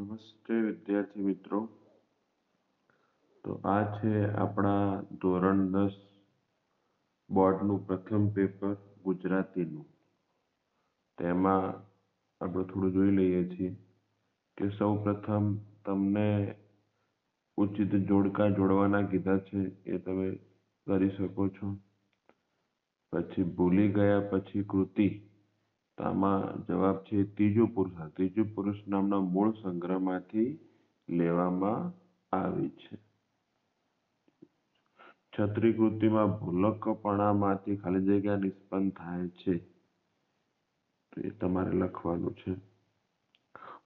નમસ્તે વિદ્યાર્થી મિત્રો। તો આ છે આપણા ધોરણ 10 બોર્ડનું પ્રથમ પેપર ગુજરાતીનું। તેમાં આપણે થોડું જોઈ લઈએ છીએ કે સૌ પ્રથમ તમને ઉચિત જોડકા જોડવાના કીધા છે એ તમે કરી શકો છો। પછી ભૂલી ગયા પછી કૃતિ, તો આમાં જવાબ છે ત્રીજો પુરુષ। ત્રીજો પુરુષ નામના મૂળ સંગ્રહમાંથી લેવામાં આવી છે। છત્રી કૃતિમાં ભૂલકપણામાંથી ખાલી જગ્યા નિષ્પન્ન થાય છે, તો એ તમારે લખવાનું છે।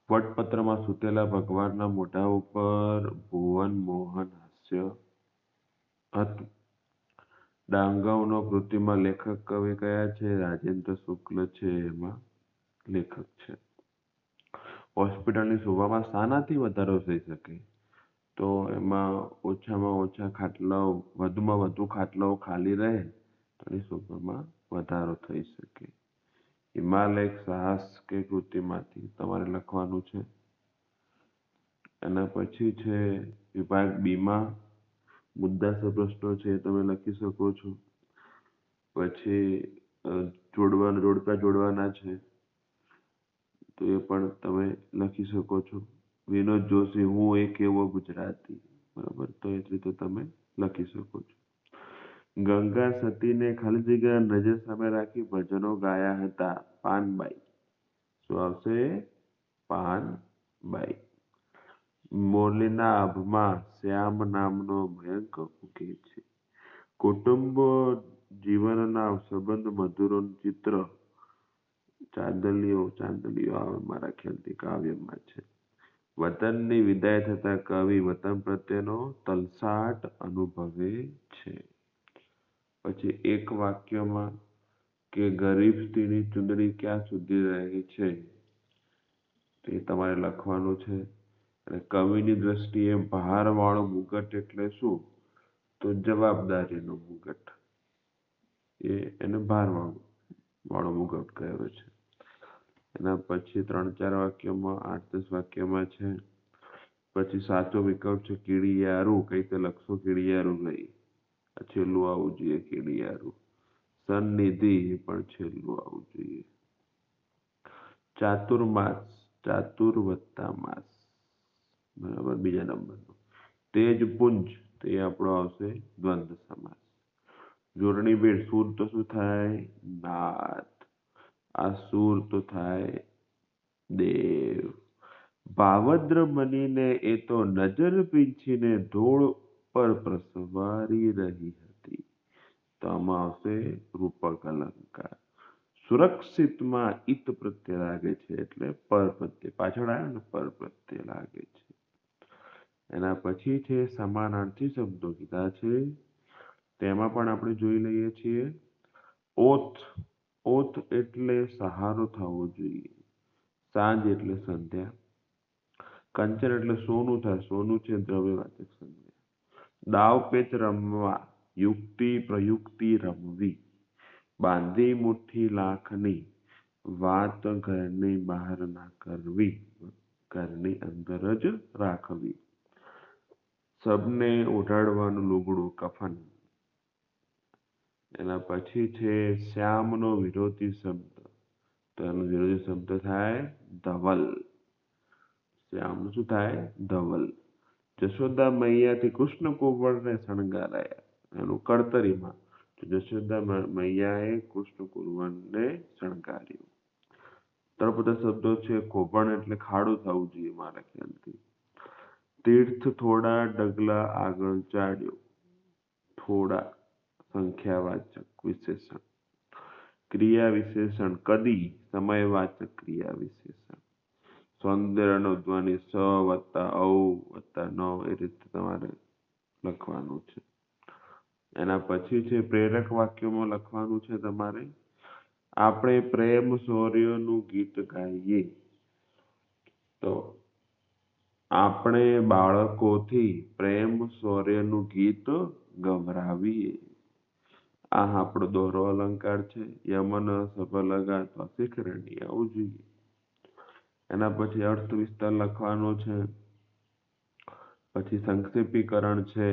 વટપત્રમાં સૂતેલા ભગવાનના મોઢા ઉપર ભુવન મોહન હાસ્ય હતું। ડાંગવનો કૃતિમાં લેખક કવિ કયા છે? રાજેન્દ્ર શુક્લ છે એમાં લેખક છે। હોસ્પિટલની શોભામાં શાનાથી વધારો થઈ શકે? તો એમાં ઓછામાં ઓછા ખાટલાઓ, વધુમાં વધુ ખાટલાઓ ખાલી રહે તો એની શોભામાં વધારો થઈ શકે। હિમાલય સાહસ કે કૃતિમાંથી તમારે લખવાનું છે। એના પછી છે વિભાગ બી માં મુદ્દાસર પ્રશ્નો છે તમે લખી શકો છો। પછી જોડકા જોડવાના છે તો એ પણ તમે લખી શકો છો। વિનોદ જોશી, હું એક એવો ગુજરાતી, બરાબર, તો એ રીતે તમે લખી શકો છો। ગંગા સતીને ખાલી જગ્યા નજર સામે રાખી ભજનો ગાયા હતા પાનબાઈ, શું આવશે? પાનબાઈ। મોરલીના આભમાં શ્યામ નામનો મયંક ઉગે છે। કુટુંબ જીવનના સંબંધ મધુરોનું ચિત્ર ચાંદલિયો આવે મારા ખ્યાલથી કાવ્યમાં છે। વતનની વિદાય થતા કવિ વતન પ્રત્યેનો તલસાટ અનુભવે છે। પછી એક વાક્યમાં કે ગરીબ સ્ત્રીની ચૂંદડી ક્યાં સુધી રહે છે, તે તમારે લખવાનું છે। અને કવિની દ્રષ્ટિએ ભારવાળો મુગટ એટલે શું? તો જવાબદારીનો મુગટ, એને ભારવાળો મુગટ કહેવાય છે। એના પછી 3-4 વાક્યોમાં 8-10 વાક્યમાં છે। પછી સાચો વિકલ્પ છે કીડિયારું, કઈ રીતે લખશો? કીડિયારું નહીં, આ છેલ્લું આવવું જોઈએ કીડિયારું। સન્નિધિ પણ છેલ્લું આવવું જોઈએ। ચાતુર્માસ, ચાતુર વત્તા માસ, બરાબર, બીજા નંબરનો। તેજપુંજ, તે આપણો આવશે દ્વંદ્વ સમાસ। જોડણી ભેટ, સૂર તો શું થાય? નાદ, આ સૂર તો થાય દેવ। ભાવદ્ર બનીને એ તો નજર પીંછીને ધૂળ પર પ્રસવારી રહી હતી, તો આમાં આવશે રૂપક અલંકાર। સુરક્ષિતમાં ઈત પ્રત્યય લાગે છે એટલે પર પ્રત્યય, પાછળ આવ્યો ને, પર પ્રત્યય લાગે છે। એના પછી છે સમાનાર્થી શબ્દો કીધા છે, તેમાં પણ આપણે જોઈ લઈએ છીએ। ઓથ, ઓથ એટલે સહારો થવો જોઈએ। સાંજ એટલે સંધ્યા। કંચન એટલે સોનું થાય, સોનું છે દ્રવ્યવાચક સંજ્ઞા। દાવ પેચ રમવા, યુક્તિ પ્રયુક્તિ રમવી। બાંધી મુઠ્ઠી લાખની, વાત ઘરની બહાર ના કરવી, ઘરની અંદર જ રાખવી। સબને ઓઢાડવાનું લુગડું કફન। એના પછી છે શ્યામનો વિરોધી શબ્દ, તો એનો વિરોધી શબ્દ થાય ધવલ। શ્યામનું શું થાય? ધવલ। જશોદા મૈયાથી કૃષ્ણ કુંવરને શણગારાયા, એનું કર્તરીમાં, તો જશોદા મૈયાએ કૃષ્ણ કુંવરને શણગાર્યું। તળપદા શબ્દો છે કોભણ એટલે ખાડું થવું જોઈએ મારા ખ્યાલથી। તીર્થ થોડા ડગલા આગળ ચાલ્યો, થોડા સંખ્યાવાચક વિશેષણ। ક્રિયા વિશેષણ કદી, સમયવાચક ક્રિયા વિશેષણ। સૌંદર્યનો ધ્વનિ સ વત્તા ઔ વત્તા ન, એ રીતે તમારે લખવાનું છે। એના પછી છે પ્રેરક વાક્યોમાં લખવાનું છે તમારે, આપણે પ્રેમ શૌર્યનું ગીત ગાઈએ, તો આપણે બાળકોથી પ્રેમ શૌર્યનું ગીત ગવરાવીએ, આ આપણો દોહરો અલંકાર છે। યમન સફર લગા તો શિખરણી આવવું જોઈએ। એના પછી અર્થ વિસ્તાર લખવાનો છે, પછી સંક્ષેપીકરણ છે,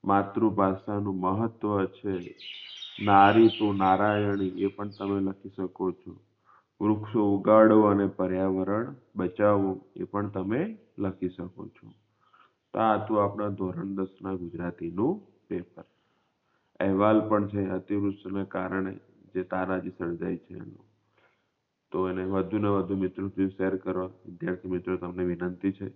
માતૃભાષાનું મહત્વ છે, નારી તો નારાયણી એ પણ તમે લખી શકો છો, વૃક્ષો ઉગાડો અને પર્યાવરણ બચાવો એ પણ તમે લખી શકો છો. તો આ હતું આપણા ધોરણ 10 ના ગુજરાતીનું પેપર. અહેવાલ પણ છે અતિવૃષ્ટિના કારણે જે તારાજી સર્જાય છે એનો. તો એને વધુ ને વધુ મિત્રો સુધી શેર કરવા વિદ્યાર્થી મિત્રો તમને વિનંતી છે.